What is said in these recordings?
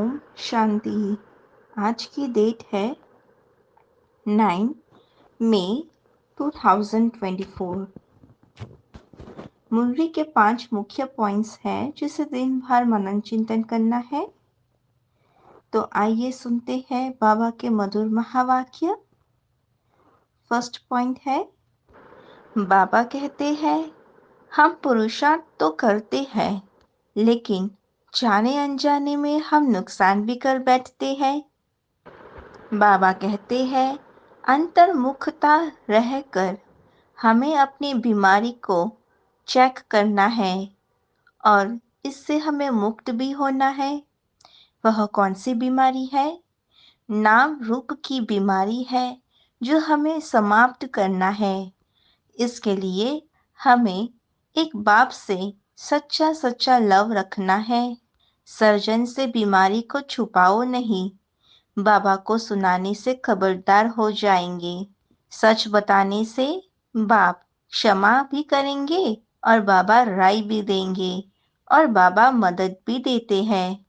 ओम शांति। आज की डेट है 9 मई 2024। मुरली के 5 मुख्य पॉइंट्स हैं जिसे दिन भर मनन चिंतन करना है। तो आइए सुनते हैं बाबा के मधुर महावाक्य। फर्स्ट पॉइंट है, बाबा कहते हैं हम पुरुषार्थ तो करते हैं लेकिन जाने अनजाने में हम नुकसान भी कर बैठते हैं। बाबा कहते हैं अंतर्मुखता रहकर हमें अपनी बीमारी को चेक करना है और इससे हमें मुक्त भी होना है। वह कौन सी बीमारी है? नाम रूप की बीमारी है जो हमें समाप्त करना है। इसके लिए हमें एक बाप से सच्चा सच्चा लव रखना है। सर्जन से बीमारी को छुपाओ नहीं, बाबा को सुनाने से खबरदार हो जाएंगे। सच बताने से बाप क्षमा भी करेंगे और बाबा राय भी देंगे और बाबा मदद भी देते हैं।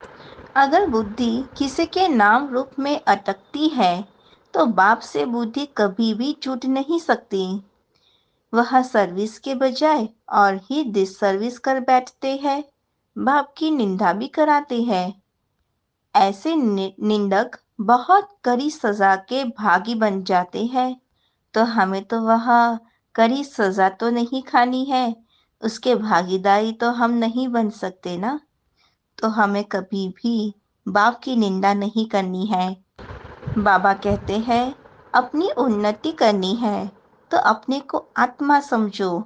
अगर बुद्धि किसी के नाम रूप में अटकती है तो बाप से बुद्धि कभी भी छूट नहीं सकती। वह सर्विस के बजाय और ही डिससर्विस कर बैठते हैं, बाप की निंदा भी कराते हैं। ऐसे निंदक बहुत कड़ी सजा के भागी बन जाते हैं। तो हमें तो वह कड़ी सजा तो नहीं खानी है, उसके भागीदारी तो हम नहीं बन सकते ना। तो हमें कभी भी बाप की निंदा नहीं करनी है। बाबा कहते हैं अपनी उन्नति करनी है तो अपने को आत्मा समझो।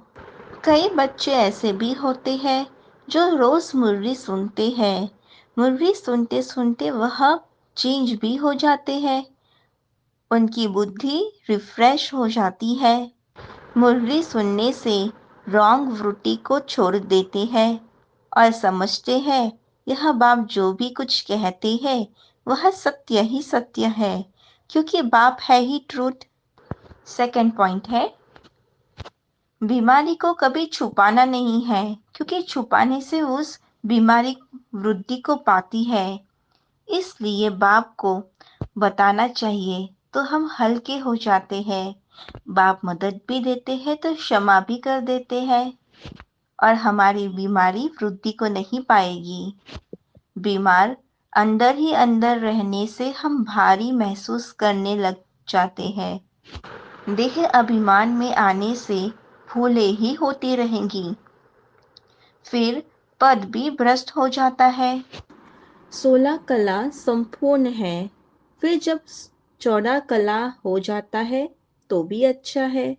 कई बच्चे ऐसे भी होते हैं जो रोज मुरली सुनते हैं। मुरली सुनते सुनते वह चेंज भी हो जाते हैं, उनकी बुद्धि रिफ्रेश हो जाती है। मुरली सुनने से रॉन्ग वृत्ति को छोड़ देते हैं और समझते हैं यह बाप जो भी कुछ कहते हैं वह सत्य ही सत्य है, क्योंकि बाप है ही ट्रूथ। सेकंड पॉइंट है, बीमारी को कभी छुपाना नहीं है, क्योंकि छुपाने से उस बीमारी वृद्धि को पाती है। इसलिए बाप को बताना चाहिए तो हम हल्के हो जाते हैं। बाप मदद भी देते हैं तो क्षमा भी कर देते हैं और हमारी बीमारी वृद्धि को नहीं पाएगी। बीमार अंदर ही अंदर रहने से हम भारी महसूस करने लग जाते हैं। देह अभिमान में आने से भूले ही होती रहेंगी, फिर पद भी भ्रष्ट हो जाता है। 16 कला संपूर्ण है, फिर जब 14 कला हो जाता है तो भी अच्छा है।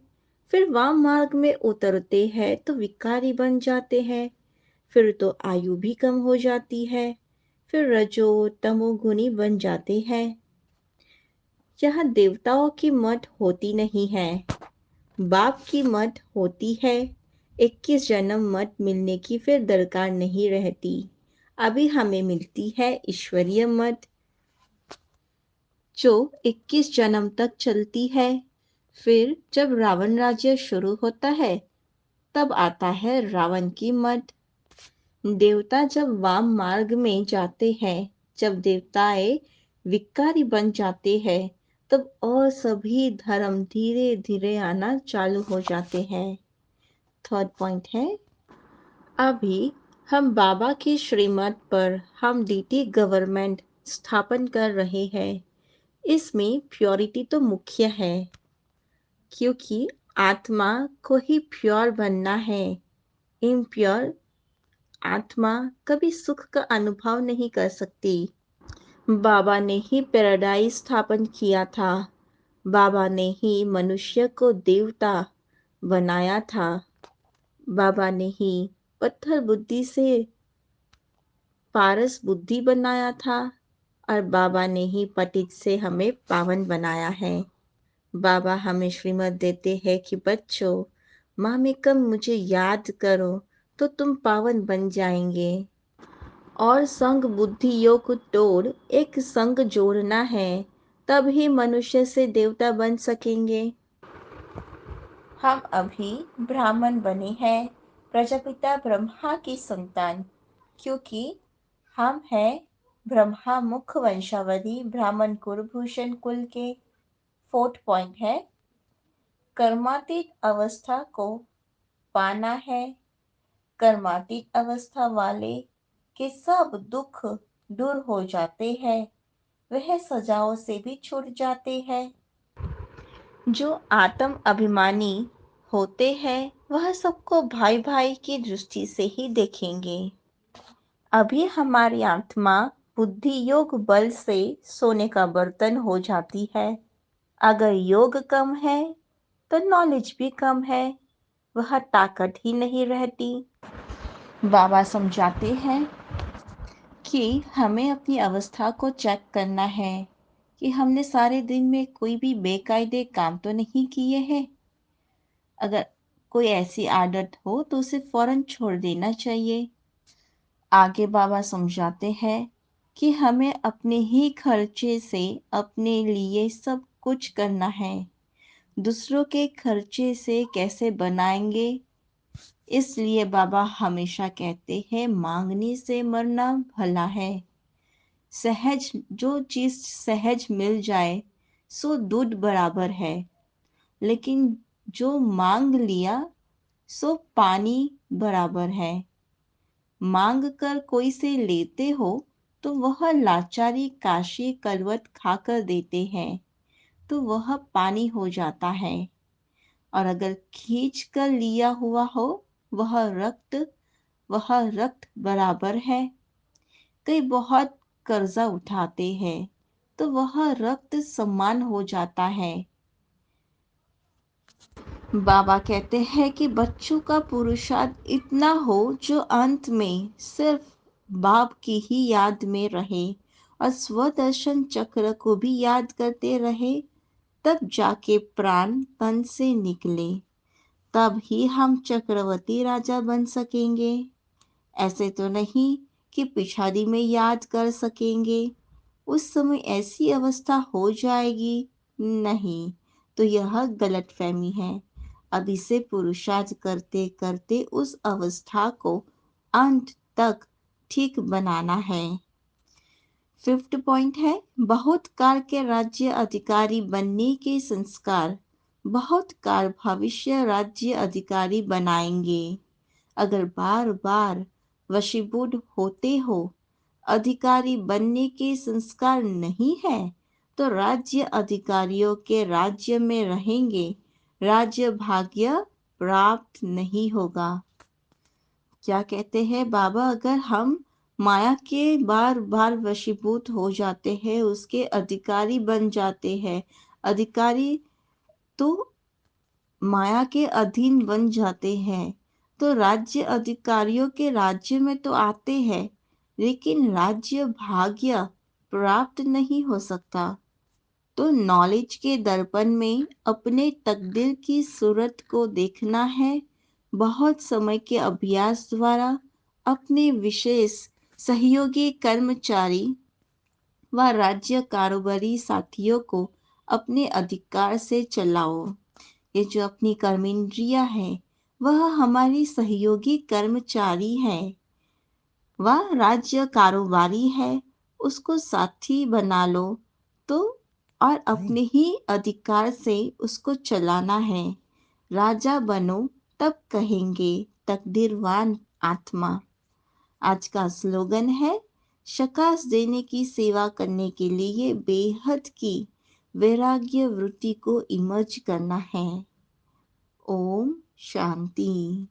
फिर वाम मार्ग में उतरते हैं तो विकारी बन जाते हैं, फिर तो आयु भी कम हो जाती है, फिर रजो तमोगुनी बन जाते हैं। यहाँ देवताओं की मत होती नहीं है, बाप की मत होती है। 21 जन्म मत मिलने की फिर दरकार नहीं रहती। अभी हमें मिलती है ईश्वरीय मत जो 21 जन्म तक चलती है। फिर जब रावण राज्य शुरू होता है तब आता है रावण की मत। देवता जब वाम मार्ग में जाते हैं, जब देवताएं विकारी बन जाते हैं, तब और सभी धर्म धीरे धीरे आना चालू हो जाते हैं। थर्ड पॉइंट है, अभी हम बाबा की श्रीमत पर हम डीटी गवर्नमेंट स्थापन कर रहे हैं। इसमें प्योरिटी तो मुख्य है, क्योंकि आत्मा को ही प्योर बनना है। इम्प्योर आत्मा कभी सुख का अनुभव नहीं कर सकती। बाबा ने ही पैराडाइज स्थापन किया था, बाबा ने ही मनुष्य को देवता बनाया था, बाबा ने ही पत्थर बुद्धि से पारस बुद्धि बनाया था और बाबा ने ही पतित से हमें पावन बनाया है। बाबा हमें श्रीमत देते हैं कि बच्चों, माँ में कम मुझे याद करो तो तुम पावन बन जाएंगे। और संग बुद्धि योग को तोड़ एक संग जोड़ना है, तब ही मनुष्य से देवता बन सकेंगे। हम अभी ब्राह्मण बने हैं, प्रजापिता ब्रह्मा की संतान, क्योंकि हम हैं ब्रह्मा मुख वंशावली ब्राह्मण कुलभूषण कुल के। फोर्थ पॉइंट है, कर्मातीत अवस्था को पाना है। कर्मातीत अवस्था वाले के सब दुख दूर हो जाते हैं, वह सजाओं से भी छूट जाते हैं। जो आत्म अभिमानी होते हैं वह सबको भाई भाई की दृष्टि से ही देखेंगे। अभी हमारी आत्मा बुद्धि योग बल से सोने का बर्तन हो जाती है। अगर योग कम है तो नॉलेज भी कम है, वह ताकत ही नहीं रहती। बाबा समझाते हैं कि हमें अपनी अवस्था को चेक करना है कि हमने सारे दिन में कोई भी बेकायदे काम तो नहीं किए हैं। अगर कोई ऐसी आदत हो तो उसे फौरन छोड़ देना चाहिए। आगे बाबा समझाते हैं कि हमें अपने ही खर्चे से अपने लिए सब कुछ करना है। दूसरों के खर्चे से कैसे बनाएंगे? इसलिए बाबा हमेशा कहते हैं मांगने से मरना भला है। सहज जो चीज सहज मिल जाए सो दूध बराबर है, लेकिन जो मांग लिया सो पानी बराबर है। मांग कर कोई से लेते हो तो वह लाचारी काशी कलवत खाकर देते हैं तो वह पानी हो जाता है, और अगर खींच कर लिया हुआ हो वह रक्त बराबर है। कई बहुत कर्जा उठाते हैं तो वह रक्त समान हो जाता है। बाबा कहते हैं कि बच्चों का पुरुषार्थ इतना हो जो अंत में सिर्फ बाप की ही याद में रहे और स्वदर्शन चक्र को भी याद करते रहे, तब जाके प्राण तन से निकले, तब ही हम चक्रवर्ती राजा बन सकेंगे। ऐसे तो नहीं कि पिछाड़ी में याद कर सकेंगे, उस समय ऐसी अवस्था हो जाएगी। नहीं, तो यह गलतफहमी है। अभी से पुरुषार्थ करते करते उस अवस्था को अंत तक ठीक बनाना है। फिफ्थ पॉइंट है, बहुत काल के राज्य अधिकारी बनने के संस्कार बहुत काल भविष्य राज्य अधिकारी बनाएंगे। अगर बार बार वशीभूत होते हो, अधिकारी बनने के संस्कार नहीं है तो राज्य अधिकारियों के राज्य में रहेंगे, राज्य भाग्य प्राप्त नहीं होगा। क्या कहते हैं बाबा, अगर हम माया के बार बार वशीभूत हो जाते हैं, उसके अधिकारी बन जाते हैं, अधिकारी तो माया के अधीन बन जाते हैं, तो राज्य अधिकारियों के राज्य में तो आते हैं, लेकिन राज्य भाग्य प्राप्त नहीं हो सकता। तो नॉलेज के दर्पण में अपने तकदीर की सूरत को देखना है। बहुत समय के अभ्यास द्वारा अपने विशेष सहयोगी कर्मचारी व राज्य कारोबारी साथियों को अपने अधिकार से चलाओ। ये जो अपनी कर्मेंद्रियां है वह हमारी सहयोगी कर्मचारी है, वह राज्य कारोबारी है, उसको साथी बना लो तो, और अपने ही अधिकार से उसको चलाना है। राजा बनो तब कहेंगे तकदीरवान आत्मा। आज का स्लोगन है, शकाश देने की सेवा करने के लिए बेहद की वैराग्य वृत्ति को इमर्ज करना है। ओम शांति।